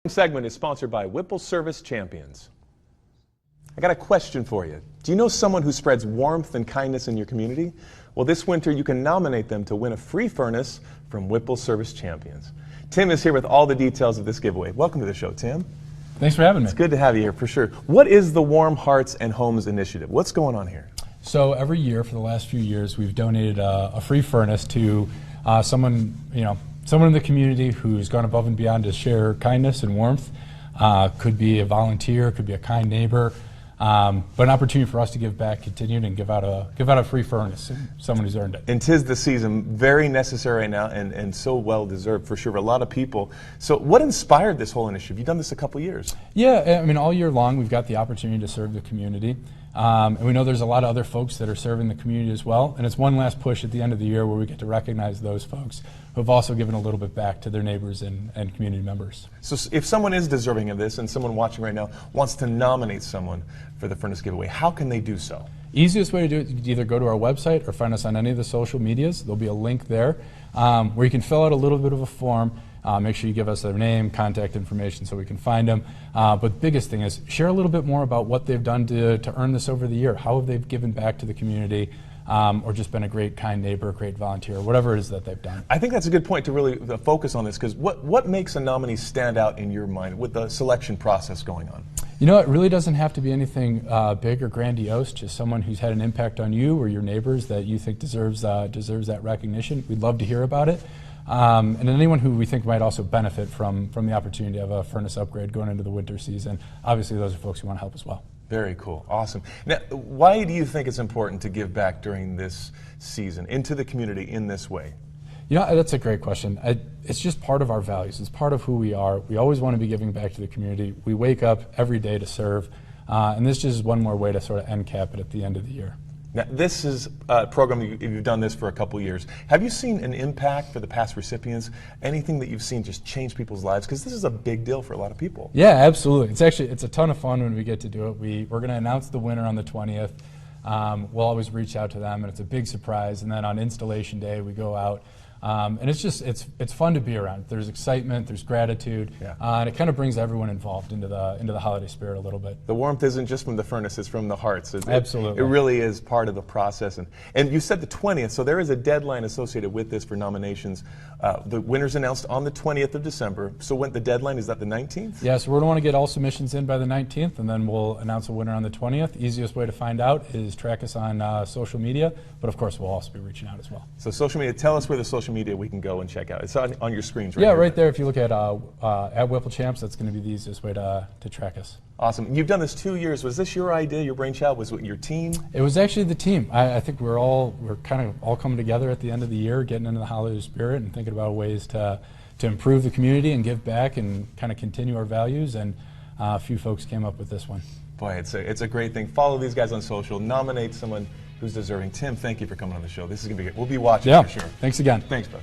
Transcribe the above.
Segment is sponsored by Whipple Service Champions. I got a question for you. Do you know someone who spreads warmth and kindness in your community? Well, this winter you can nominate them to win a free furnace from Whipple Service Champions. Tim is here with all the details of this giveaway. Welcome to the show, Tim. Thanks for having me. It's good to have you here, for sure. What is the Warm Hearts and Homes Initiative? What's going on here? So every year for the last few years, we've donated a free furnace to someone in the community who's gone above and beyond to share kindness and warmth. Could be a volunteer, could be a kind neighbor, but an opportunity for us to give back, continued, and give out a free furnace to someone who's earned it. And 'tis the season, very necessary right now, and so well deserved for sure for a lot of people. So what inspired this whole initiative? You've done this a couple years. Yeah, I mean, all year long we've got the opportunity to serve the community. And we know there's a lot of other folks that are serving the community as well. And it's one last push at the end of the year where we get to recognize those folks who have also given a little bit back to their neighbors and community members. So if someone is deserving of this and someone watching right now wants to nominate someone for the furnace giveaway, how can they do so? Easiest way to do it, you can either go to our website or find us on any of the social medias. There'll be a link there where you can fill out a little bit of a form. Make sure you give us their name, contact information so we can find them. But the biggest thing is share a little bit more about what they've done to earn this over the year. How have they given back to the community or just been a great, kind neighbor, great volunteer, whatever it is that they've done. I think that's a good point to really focus on this, because what makes a nominee stand out in your mind with the selection process going on? You know, it really doesn't have to be anything big or grandiose, just someone who's had an impact on you or your neighbors that you think deserves that recognition. We'd love to hear about it. And anyone who we think might also benefit from the opportunity of a furnace upgrade going into the winter season. Obviously, those are folks who want to help as well. Very cool. Awesome. Now, why do you think it's important to give back during this season into the community in this way? You know, that's a great question. It's just part of our values. It's part of who we are. We always want to be giving back to the community. We wake up every day to serve. And this just is one more way to sort of end cap it at the end of the year. Now, this is a program, you've done this for a couple years. Have you seen an impact for the past recipients? Anything that you've seen just change people's lives? Because this is a big deal for a lot of people. Yeah, absolutely. It's a ton of fun when we get to do it. We're going to announce the winner on the 20th. We'll always reach out to them, and it's a big surprise. And then on installation day, we go out. And it's fun to be around. There's excitement, there's gratitude, and it kind of brings everyone involved into the holiday spirit a little bit. The warmth isn't just from the furnace, it's from the hearts. Absolutely. It really is part of the process. And you said the 20th, so there is a deadline associated with this for nominations. The winner's announced on the 20th of December. So when the deadline, is that the 19th? Yeah, so we're going to want to get all submissions in by the 19th, and then we'll announce a winner on the 20th. Easiest way to find out is track us on social media, but of course we'll also be reaching out as well. So social media, tell us where the social media we can go and check out. It's on your screens right Yeah, here. right there. If you look at Whipple Champs, that's going to be the easiest way to track us. Awesome. You've done this 2 years. Was this your idea, your brainchild? Was it your team? It was actually the team. I think we're kind of all coming together at the end of the year, getting into the holiday spirit and thinking about ways to improve the community and give back and kind of continue our values. And a few folks came up with this one. Boy, it's a great thing. Follow these guys on social. Nominate someone who's deserving. Tim, thank you for coming on the show. This is going to be good. We'll be watching for sure. Thanks again. Thanks, bud.